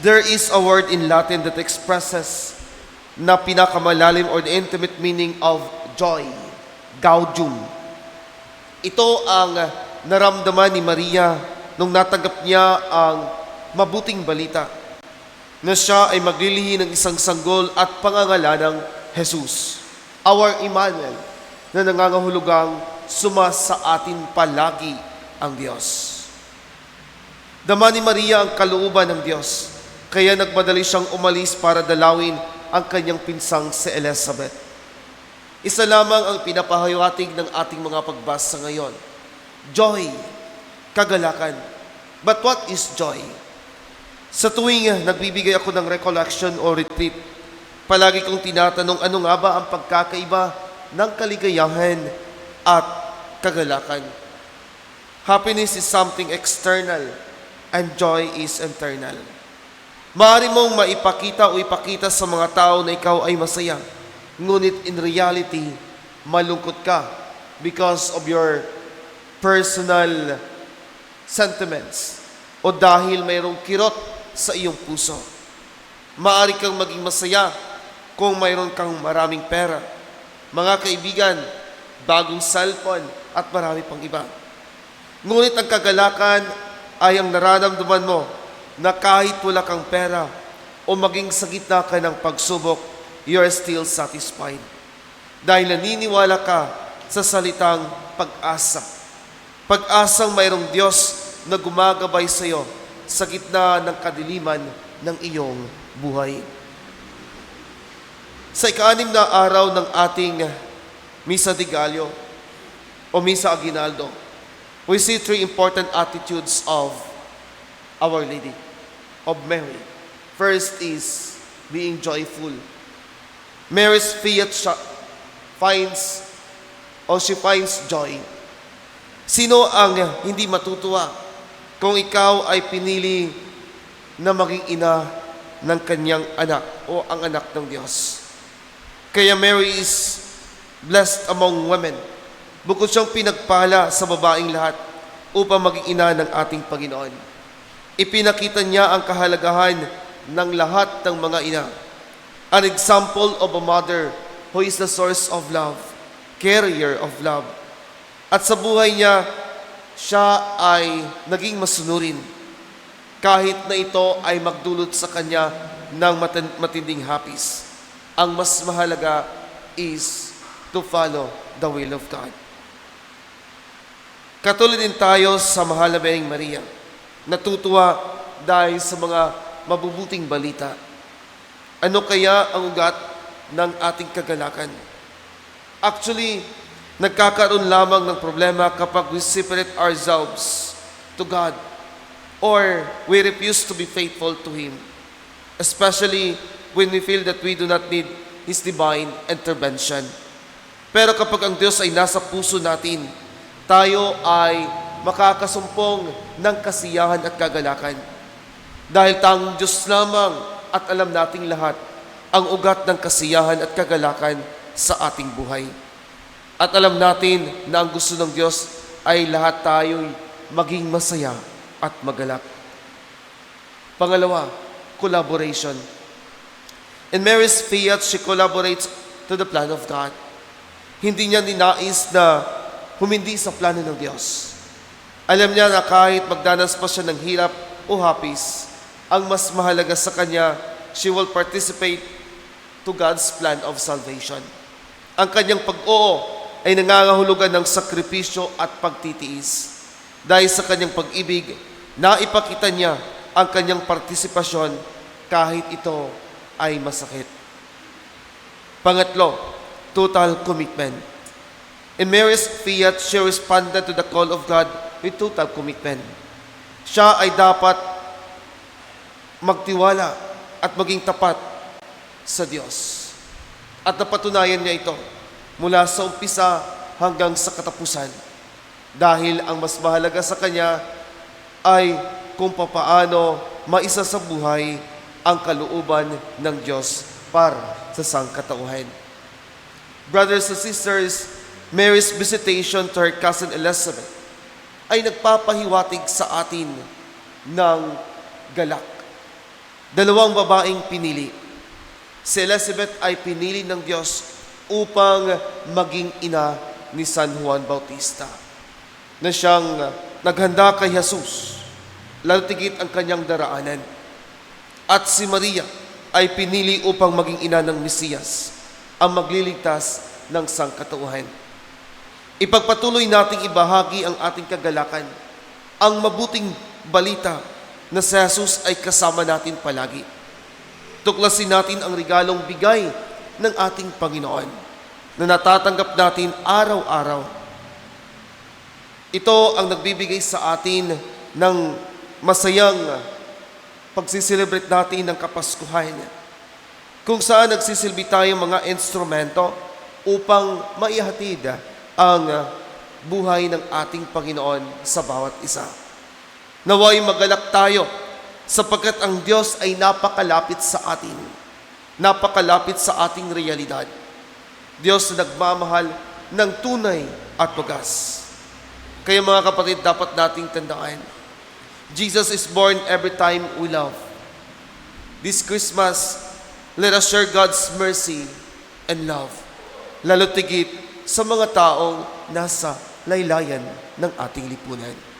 There is a word in Latin that expresses na pinakamalalim or the intimate meaning of joy, gaudium. Ito ang naramdaman ni Maria nung natanggap niya ang mabuting balita na siya ay maglilihi ng isang sanggol at pangangalanang Jesus, our Emmanuel, na nangangahulugang suma sa atin palagi ang Diyos. Dama ni Maria ang kalooban ng Diyos, kaya nagmadali siyang umalis para dalawin ang kanyang pinsang si Elizabeth. Isa lamang ang pinapahayatig ng ating mga pagbasa ngayon. Joy, kagalakan. But what is joy? Sa tuwing nagbibigay ako ng recollection o retreat, palagi kong tinatanong ano nga ba ang pagkakaiba ng kaligayahan at kagalakan. Happiness is something external and joy is internal. Maaari mong maipakita o ipakita sa mga tao na ikaw ay masaya, ngunit in reality, malungkot ka because of your personal sentiments o dahil mayroong kirot sa iyong puso. Maaari kang maging masaya kung mayroon kang maraming pera, mga kaibigan, bagong cellphone at marami pang iba. Ngunit ang kagalakan ay ang nararamdaman mo na kahit wala kang pera o maging sa gitna ka ng pagsubok, you're still satisfied. Dahil naniniwala ka sa salitang pag-asa. Pag-asang mayroong Diyos na gumagabay sa iyo sa gitna ng kadiliman ng iyong buhay. Sa ika-6 na araw ng ating Misa de Gallo o Misa Aguinaldo, we see 3 important attitudes of Our Lady, of Mary. First is being joyful. Mary's fiat she finds joy. Sino ang hindi matutuwa kung ikaw ay pinili na maging ina ng kanyang anak o ang anak ng Diyos? Kaya Mary is blessed among women. Bukod siyang pinagpala sa babaeng lahat upang maging ina ng ating Panginoon. Ipinakita niya ang kahalagahan ng lahat ng mga ina. An example of a mother who is the source of love, carrier of love. At sa buhay niya, siya ay naging masunurin kahit na ito ay magdulot sa kanya ng matinding hapis. Ang mas mahalaga is to follow the will of God. Katulad din tayo sa mahal na Birheng Maria, natutuwa dahil sa mga mabubuting balita. Ano kaya ang ugat ng ating kagalakan? Actually, nagkakaroon lamang ng problema kapag we separate ourselves to God or we refuse to be faithful to Him, especially when we feel that we do not need His divine intervention. Pero kapag ang Diyos ay nasa puso natin, tayo ay makakasumpong ng kasiyahan at kagalakan. Dahil tanging Diyos lamang at alam nating lahat ang ugat ng kasiyahan at kagalakan sa ating buhay. At alam natin na ang gusto ng Diyos ay lahat tayo'y maging masaya at magalak. Pangalawa, collaboration. In Mary's fiat, she collaborates to the plan of God. Hindi niya ninais na humindi sa plano ng Diyos. Alam niya na kahit magdanas pa siya ng hirap o hapis, ang mas mahalaga sa kanya, she will participate to God's plan of salvation. Ang kanyang pag-oo ay nangangahulugan ng sakripisyo at pagtitiis. Dahil sa kanyang pag-ibig, naipakita niya ang kanyang partisipasyon kahit ito ay masakit. Pangatlo, total commitment. In Mary's fiat, she responded to the call of God with total commitment. Siya ay dapat magtiwala at maging tapat sa Diyos. At napatunayan niya ito mula sa umpisa hanggang sa katapusan. Dahil ang mas mahalaga sa kanya ay kung papaano maisa sa buhay ang kalooban ng Diyos para sa sangkatauhan. Brothers and sisters, Mary's visitation to her cousin Elizabeth ay nagpapahiwatig sa atin ng galak. Dalawang babaeng pinili. Si Elizabeth ay pinili ng Diyos upang maging ina ni San Juan Bautista, na siyang naghanda kay Jesus, lalo tigit ang kanyang daraanan. At si Maria ay pinili upang maging ina ng Mesiyas, ang magliligtas ng sangkatauhan. Ipagpatuloy nating ibahagi ang ating kagalakan, ang mabuting balita na si Jesus ay kasama natin palagi. Tuklasin natin ang regalong bigay ng ating Panginoon na natatanggap natin araw-araw. Ito ang nagbibigay sa atin ng masayang pagsiselebrate natin ng Kapaskuhan, kung saan nagsisilbi tayong mga instrumento upang maihatid ang buhay ng ating Panginoon sa bawat isa. Naway magalak tayo sapagkat ang Diyos ay napakalapit sa atin, napakalapit sa ating realidad. Diyos na nagmamahal ng tunay at wagas. Kaya mga kapatid, dapat nating tandaan, Jesus is born every time we love. This Christmas, let us share God's mercy and love, lalo tigit sa mga taong nasa laylayan ng ating lipunan.